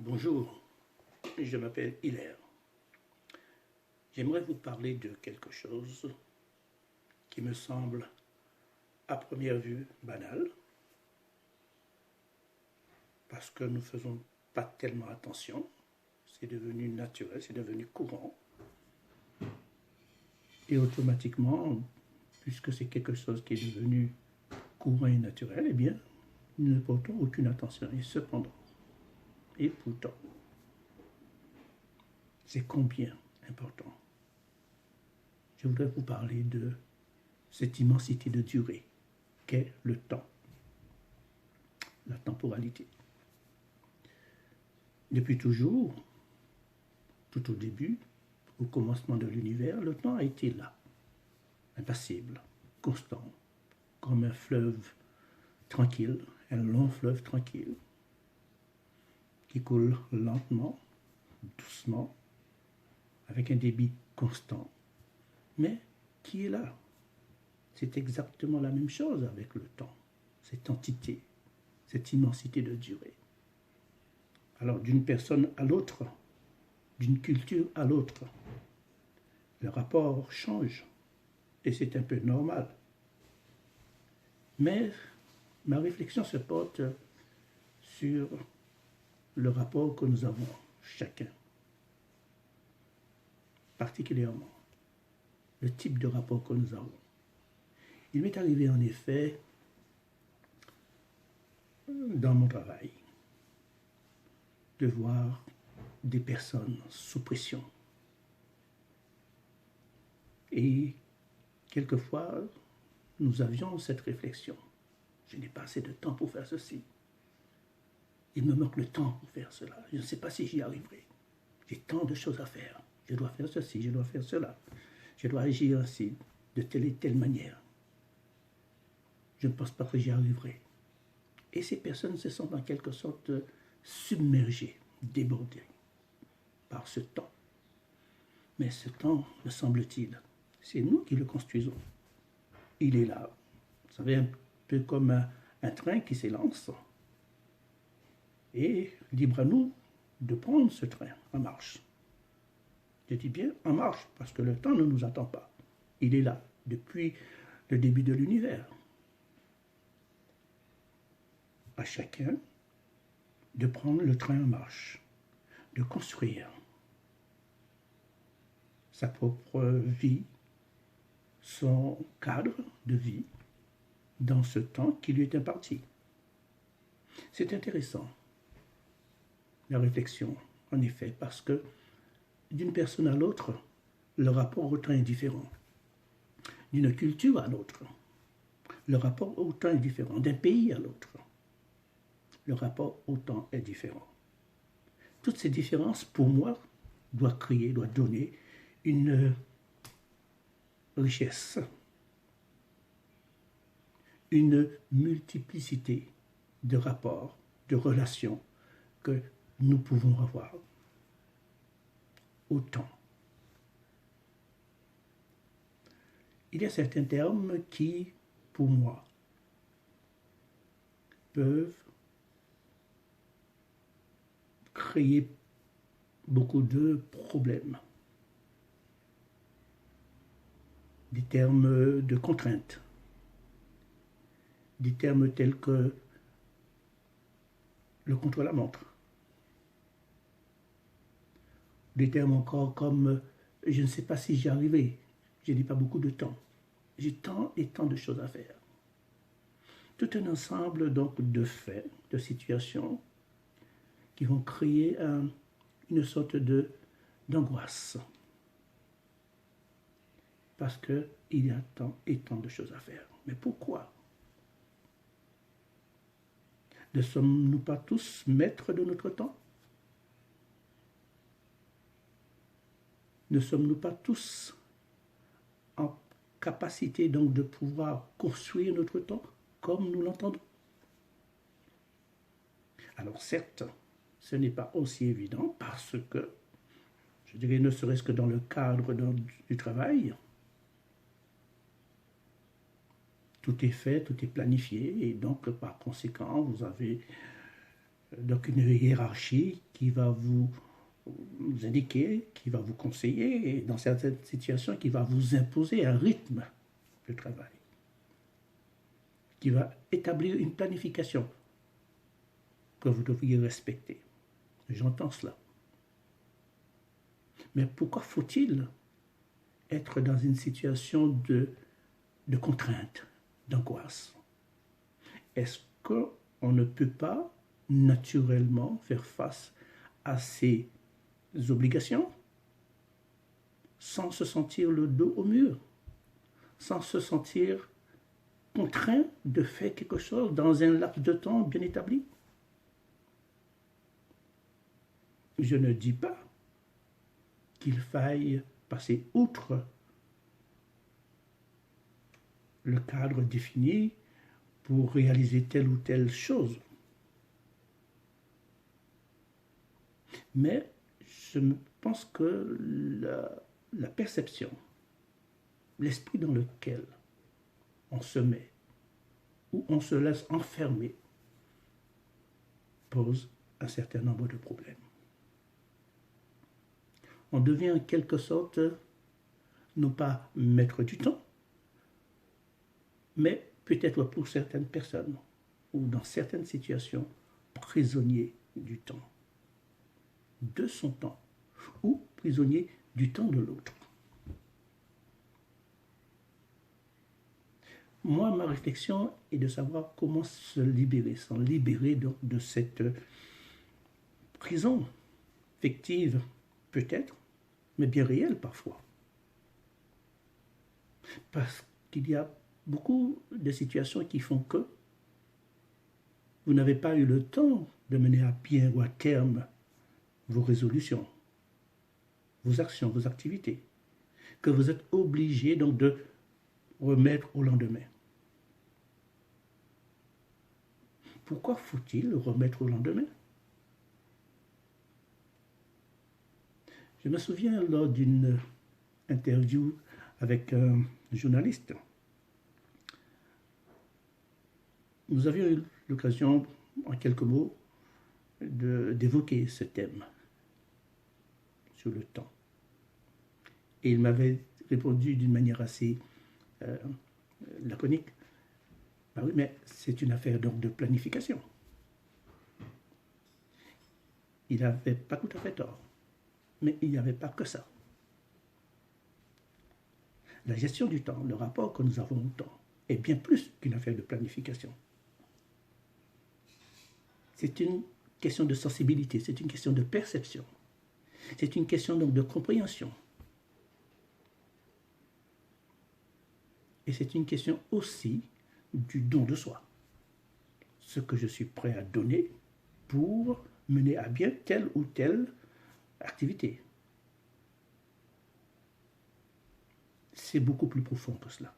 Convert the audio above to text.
Bonjour, je m'appelle Hilaire. J'aimerais vous parler de quelque chose qui me semble à première vue banal, parce que nous ne faisons pas tellement attention. C'est devenu naturel, c'est devenu courant. Et automatiquement, puisque c'est quelque chose qui est devenu courant et naturel, eh bien, nous ne portons aucune attention. Et pourtant, c'est combien important. Je voudrais vous parler de cette immensité de durée qu'est le temps, la temporalité. Depuis toujours, tout au début, au commencement de l'univers, le temps a été là, impassible, constant, comme un fleuve tranquille, un long fleuve tranquille, qui coule lentement, doucement, avec un débit constant, mais qui est là. C'est exactement la même chose avec le temps, cette entité, cette immensité de durée. Alors d'une personne à l'autre, d'une culture à l'autre, le rapport change et c'est un peu normal. Mais ma réflexion se porte sur le rapport que nous avons chacun, particulièrement le type de rapport que nous avons. Il m'est arrivé en effet, dans mon travail, de voir des personnes sous pression. Et quelquefois, nous avions cette réflexion. Je n'ai pas assez de temps pour faire ceci. Il me manque le temps pour faire cela. Je ne sais pas si j'y arriverai. J'ai tant de choses à faire. Je dois faire ceci, je dois faire cela. Je dois agir ainsi, de telle et telle manière. Je ne pense pas que j'y arriverai. Et ces personnes se sont en quelque sorte submergées, débordées par ce temps. Mais ce temps, me semble-t-il, c'est nous qui le construisons. Il est là. Vous savez, un peu comme un train qui s'élance. Et libre à nous de prendre ce train en marche. Je dis bien en marche, parce que le temps ne nous attend pas. Il est là, depuis le début de l'univers. À chacun de prendre le train en marche, de construire sa propre vie, son cadre de vie, dans ce temps qui lui est imparti. C'est intéressant, la réflexion, en effet, parce que d'une personne à l'autre, le rapport au temps est différent. D'une culture à l'autre, le rapport au temps est différent. D'un pays à l'autre, le rapport au temps est différent. Toutes ces différences, pour moi, doivent donner une richesse, une multiplicité de rapports, de relations que nous pouvons avoir au temps. Il y a certains termes qui, pour moi, peuvent créer beaucoup de problèmes. Des termes de contrainte, des termes tels que le contre-la-montre, des termes encore comme je ne sais pas si j'y arriverai, je n'ai pas beaucoup de temps, j'ai tant et tant de choses à faire. Tout un ensemble donc de faits, de situations qui vont créer une sorte d'angoisse. Parce qu'il y a tant et tant de choses à faire. Mais pourquoi? Ne sommes-nous pas tous maîtres de notre temps? Ne sommes-nous pas tous en capacité donc de pouvoir construire notre temps comme nous l'entendons? Alors certes, ce n'est pas aussi évident parce que, je dirais ne serait-ce que dans le cadre du travail, tout est fait, tout est planifié et donc par conséquent, vous avez donc une hiérarchie qui va vous indiquer, qui va vous conseiller, et dans certaines situations, qui va vous imposer un rythme de travail, qui va établir une planification que vous devriez respecter. J'entends cela. Mais pourquoi faut-il être dans une situation de contrainte, d'angoisse? Est-ce qu'on ne peut pas naturellement faire face à ces obligations sans se sentir le dos au mur, sans se sentir contraint de faire quelque chose dans un laps de temps bien établi? Je ne dis pas qu'il faille passer outre le cadre défini pour réaliser telle ou telle chose. Mais je pense que la perception, l'esprit dans lequel on se met, ou on se laisse enfermer, pose un certain nombre de problèmes. On devient en quelque sorte, non pas maître du temps, mais peut-être pour certaines personnes, ou dans certaines situations, prisonnier du temps, de son temps, ou prisonnier du temps de l'autre. Moi, ma réflexion est de savoir comment se libérer, s'en libérer donc de cette prison fictive, peut-être, mais bien réelle parfois. Parce qu'il y a beaucoup de situations qui font que vous n'avez pas eu le temps de mener à bien ou à terme vos résolutions, vos actions, vos activités, que vous êtes obligé donc de remettre au lendemain. Pourquoi faut-il remettre au lendemain? Je me souviens lors d'une interview avec un journaliste, nous avions eu l'occasion, en quelques mots, d'évoquer ce thème sur le temps. Et il m'avait répondu d'une manière assez laconique. Ben oui, mais c'est une affaire donc de planification. Il n'avait pas tout à fait tort, mais il n'y avait pas que ça. La gestion du temps, le rapport que nous avons au temps, est bien plus qu'une affaire de planification. C'est une question de sensibilité, c'est une question de perception, c'est une question donc de compréhension. Et c'est une question aussi du don de soi. Ce que je suis prêt à donner pour mener à bien telle ou telle activité. C'est beaucoup plus profond que cela.